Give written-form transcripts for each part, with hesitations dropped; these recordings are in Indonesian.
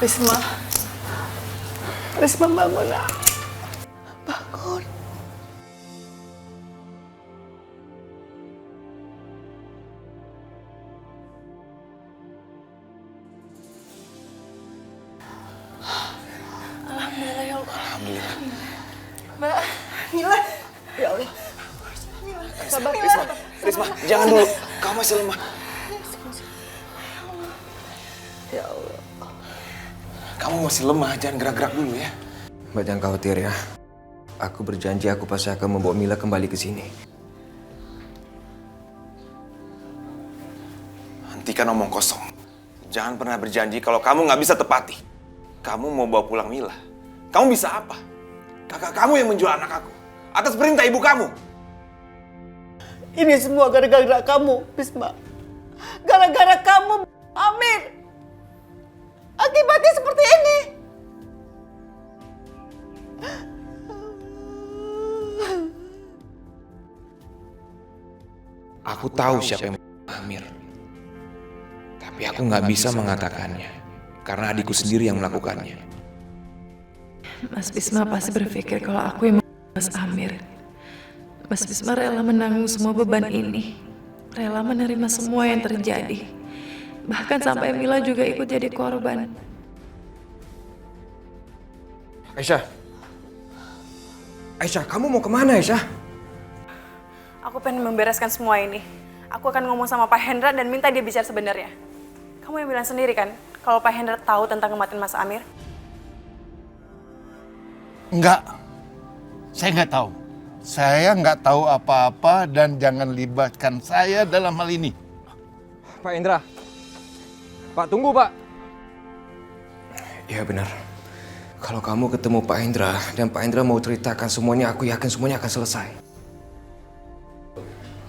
Risma. Risma bangun nak. Bangun. Alhamdulillah ya Allah. Alhamdulillah. Mbak, Mila. Ya Allah. Sabar, Risma. Risma, jangan dulu. Kamu masih lemah. Ya Allah. Kamu masih lemah, jangan gerak-gerak dulu ya. Mbak jangan khawatir ya. Aku berjanji aku pasti akan membawa Mila kembali ke sini. Hentikan omong kosong. Jangan pernah berjanji kalau kamu nggak bisa tepati. Kamu mau bawa pulang Mila. Kamu bisa apa? Kakak kamu yang menjual anak aku. Atas perintah ibu kamu. Ini semua gara-gara kamu, Risma. Gara-gara kamu, Amir. Akibatnya seperti ini. Aku tahu siapa yang Amir. Tapi aku nggak bisa mengatakannya. Karena adikku sendiri yang melakukannya. Mas Bisma pasti berpikir kalau aku yang Mas Amir. Mas Bisma rela menanggung semua beban ini. Rela menerima semua yang terjadi. Bahkan sampai Mila juga ikut jadi korban. Aisyah. Aisyah, kamu mau kemana Aisyah? Aku pengen membereskan semua ini. Aku akan ngomong sama Pak Hendra dan minta dia bicara sebenarnya. Kamu yang bilang sendiri kan, kalau Pak Hendra tahu tentang kematian Mas Amir? Enggak. Saya nggak tahu. Saya nggak tahu apa-apa dan jangan libatkan saya dalam hal ini. Pak Indra. Pak, tunggu Pak. Iya benar. Kalau kamu ketemu Pak Indra dan Pak Indra mau ceritakan semuanya, aku yakin semuanya akan selesai.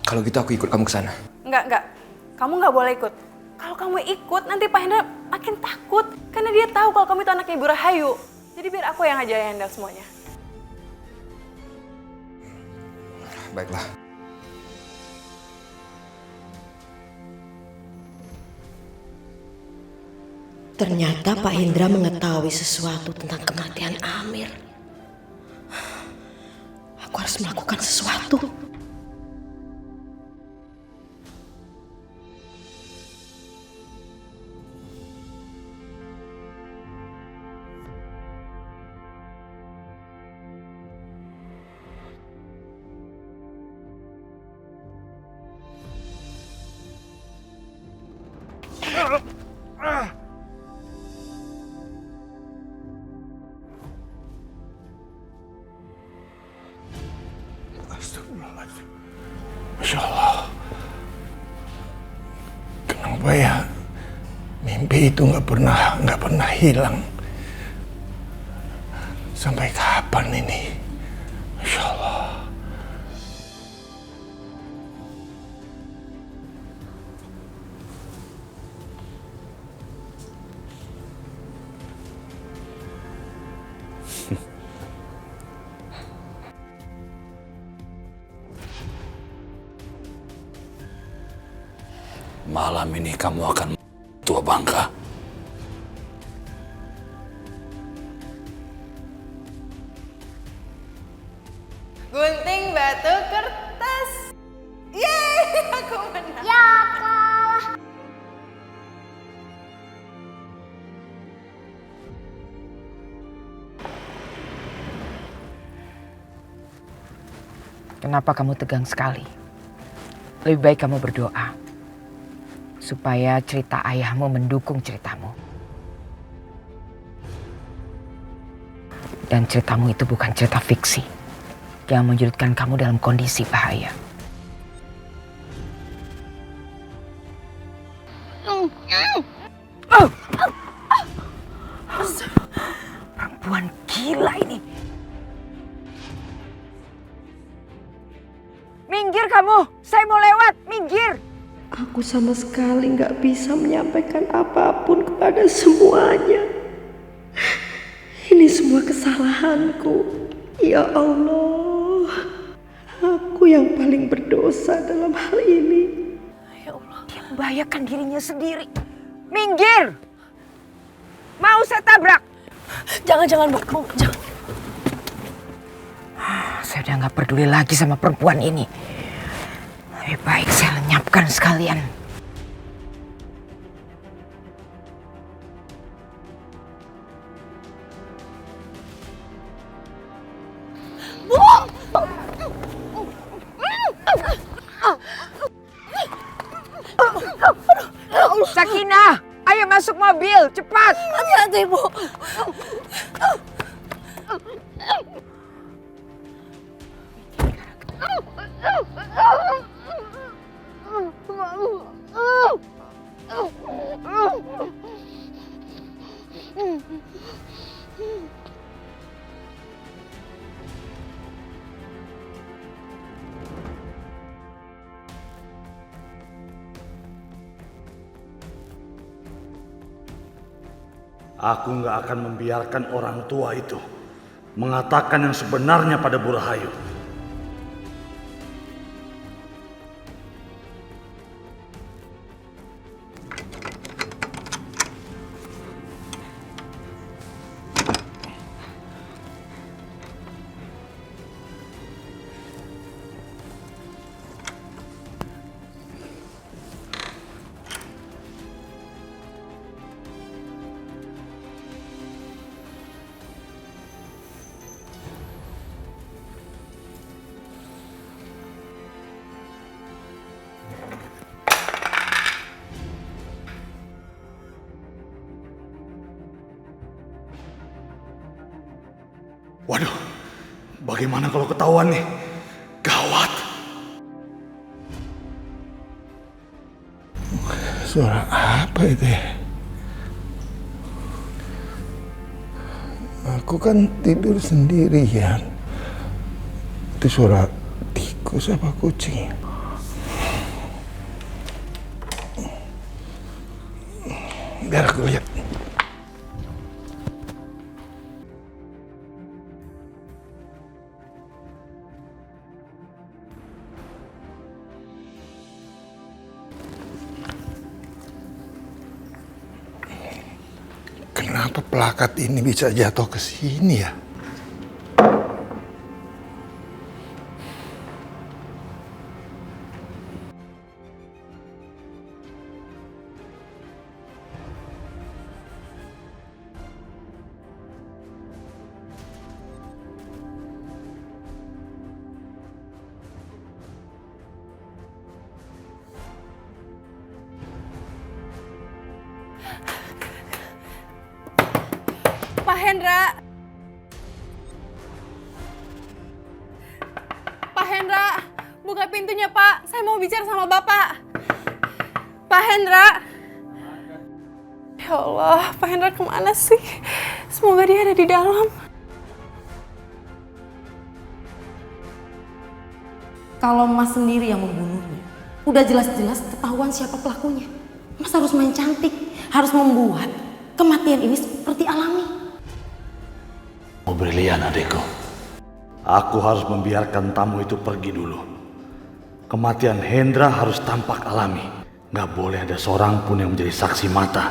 Kalau gitu aku ikut kamu ke sana. Enggak. Kamu nggak boleh ikut. Kalau kamu ikut, nanti Pak Hendra makin takut. Karena dia tahu kalau kamu itu anaknya Ibu Rahayu. Jadi biar aku yang aja yang handle semuanya. Baiklah. Ternyata Pak Hendra mengetahui sesuatu tentang kematian Amir. Aku harus melakukan sesuatu. Astagfirullahaladzim. Masya Allah. Kenapa ya mimpi itu nggak pernah hilang. Sampai kapan ini? Masya Allah. Malam ini kamu akan tua bangka. Gunting batu kertas. Yeay, aku menang. Ya kalah. Kenapa kamu tegang sekali? Lebih baik kamu berdoa. Supaya cerita ayahmu mendukung ceritamu. Dan ceritamu itu bukan cerita fiksi yang menjadikan kamu dalam kondisi bahaya. Perempuan gila ini. Minggir kamu, saya mau lewat, minggir. Aku sama sekali nggak bisa menyampaikan apapun kepada semuanya. Ini semua kesalahanku. Ya Allah, aku yang paling berdosa dalam hal ini. Ya Allah, dia membahayakan dirinya sendiri. Minggir! Mau saya tabrak? Jangan, Bu. Jangan. Saya udah nggak peduli lagi sama perempuan ini. Lebih baik saya lenyapkan sekalian. Sakinah, ayo masuk mobil, cepat. Hati-hati, Bu. Aku nggak akan membiarkan orang tua itu mengatakan yang sebenarnya pada Bu Rahayu. Waduh, bagaimana kalau ketahuan nih? Gawat. Suara apa itu ya? Aku kan tidur sendirian. Itu suara tikus apa kucing? Biar aku lihat. Kenapa plakat ini bisa jatuh ke sini ya? Pak Hendra! Pak Hendra! Buka pintunya, Pak. Saya mau bicara sama Bapak. Pak Hendra! Ya Allah, Pak Hendra kemana sih? Semoga dia ada di dalam. Kalau Mas sendiri yang membunuhnya, udah jelas-jelas ketahuan siapa pelakunya. Mas harus main cantik, harus membuat kematian ini seperti alami. Oh, brilian adekku. Aku harus membiarkan tamu itu pergi dulu. Kematian Hendra harus tampak alami. Gak boleh ada seorang pun yang menjadi saksi mata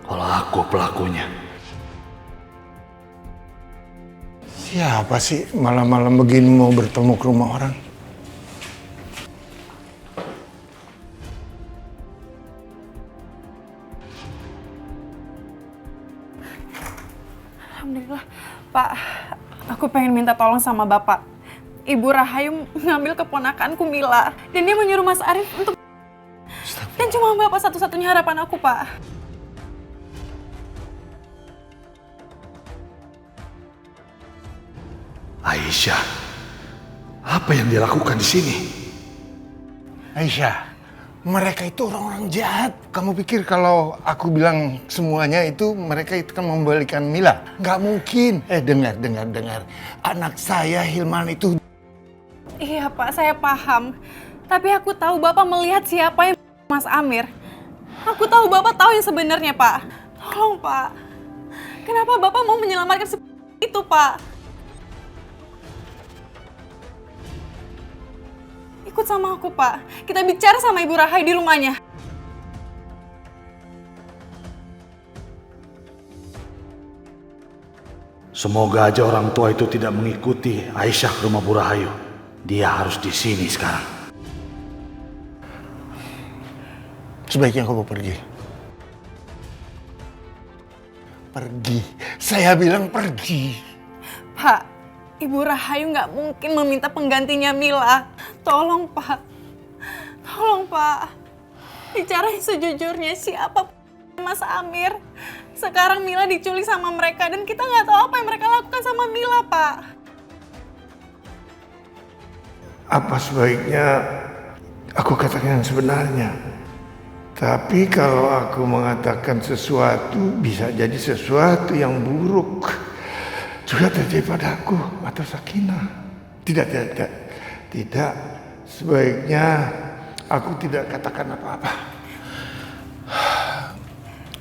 kalau aku pelakunya. Siapa sih malam-malam begini mau bertemu ke rumah orang? Alhamdulillah. Pak, aku pengen minta tolong sama Bapak. Ibu Rahayu ngambil keponakanku Mila. Dan dia menyuruh Mas Arif untuk... Dan cuma Bapak satu-satunya harapan aku, Pak. Aisyah, apa yang dia lakukan di sini? Aisyah, mereka itu orang-orang jahat. Kamu pikir kalau aku bilang semuanya itu mereka itu kan membalikan Mila? Nggak mungkin. Dengar. Anak saya Hilman itu... Iya, Pak, saya paham. Tapi aku tahu Bapak melihat siapa yang Mas Amir. Aku tahu Bapak tahu yang sebenarnya, Pak. Tolong, Pak. Kenapa Bapak mau menyelamatkan itu, Pak? Ikut sama aku, Pak. Kita bicara sama Ibu Rahayu di rumahnya. Semoga aja orang tua itu tidak mengikuti Aisyah ke rumah Bu Rahayu. Dia harus di sini sekarang. Sebaiknya kamu pergi. Pergi. Saya bilang pergi. Pak, Ibu Rahayu nggak mungkin meminta penggantinya Mila. Tolong, Pak. Tolong, Pak. Bicarain sejujurnya, siapa Mas Amir? Sekarang Mila diculik sama mereka dan kita nggak tahu apa yang mereka lakukan sama Mila, Pak. Apa sebaiknya aku katakan yang sebenarnya? Tapi kalau aku mengatakan sesuatu, bisa jadi sesuatu yang buruk juga terjadi padaku atau Sakinah. Tidak. Sebaiknya aku tidak katakan apa-apa.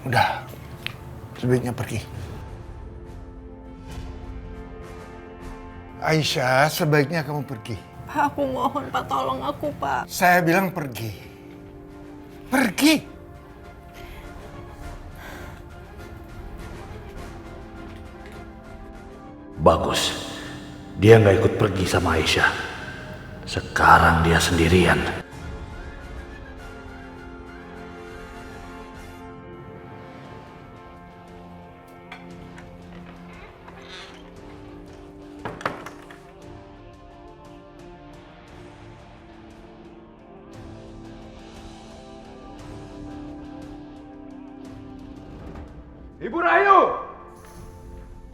Udah, sebaiknya pergi. Aisyah, sebaiknya kamu pergi. Pak, aku mohon, Pak, tolong aku, Pak. Saya bilang pergi. Pergi! Bagus. Dia nggak ikut pergi sama Aisyah. Sekarang dia sendirian. Ibu Rahayu!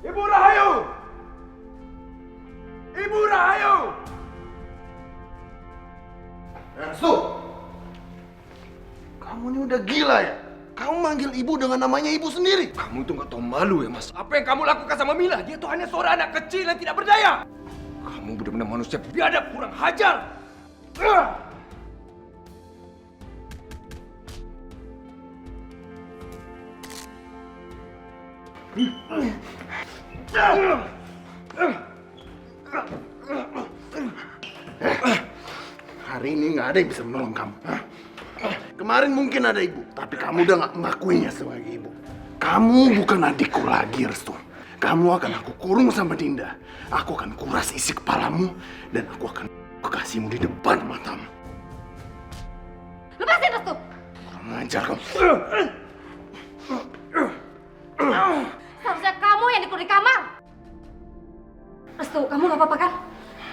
Ibu Rahayu! Ibu Rahayu! Restu, kamu ini udah gila ya? Kamu manggil ibu dengan namanya ibu sendiri. Kamu itu nggak tahu malu ya, Mas? Apa yang kamu lakukan sama Mila? Dia tuh hanya seorang anak kecil yang tidak berdaya. Kamu benar-benar manusia biadab, kurang hajar. Hari ini nggak ada yang bisa menolong kamu. Kemarin mungkin ada ibu, tapi kamu udah nggak mengakuinya sebagai ibu. Kamu bukan adikku lagi, Restu. Kamu akan aku kurung sama Dinda. Aku akan kuras isi kepalamu dan aku akan kasihmu di depan matamu. Lepasin, Restu! Kurang ajar kamu. Seharusnya kamu yang dikurung di kamar. Restu, kamu gak apa-apa kan?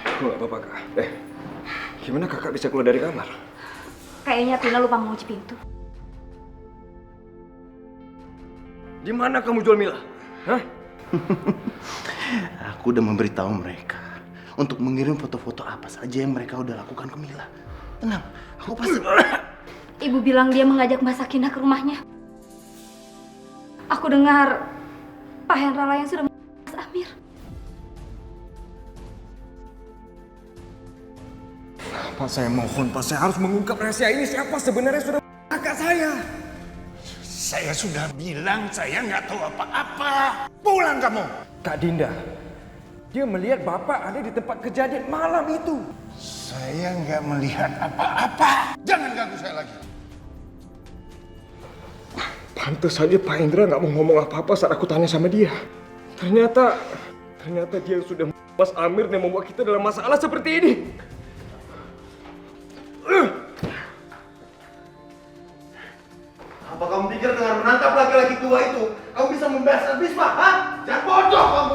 Aku nggak apa-apa, Kak. Gimana kakak bisa keluar dari kamar? Kayaknya Tina lupa mengunci pintu. Di mana kamu jual Mila? Hah? Aku udah memberitahu mereka untuk mengirim foto-foto apa saja yang mereka udah lakukan ke Mila. Tenang, aku pasti... Ibu bilang dia mengajak Mbak Sakinah ke rumahnya. Aku dengar Pak Hendra yang sudah Mas Amir. Pak, saya mohon, Pak. Saya harus mengungkap rahasia ini. Siapa sebenarnya sudah kakak saya? Saya sudah bilang saya nggak tahu apa-apa. Pulang kamu. Kak Dinda, dia melihat Bapak ada di tempat kejadian malam itu. Saya nggak melihat apa-apa. Jangan ganggu saya lagi. Pantes saja Pak Indra nggak mau ngomong apa-apa saat aku tanya sama dia. Ternyata dia sudah Mas Amir yang membuat kita dalam masalah seperti ini. Apa kamu pikir dengan menangkap laki-laki tua itu, kamu bisa membebaskan Bisma? Hah? Jangan bodoh kamu,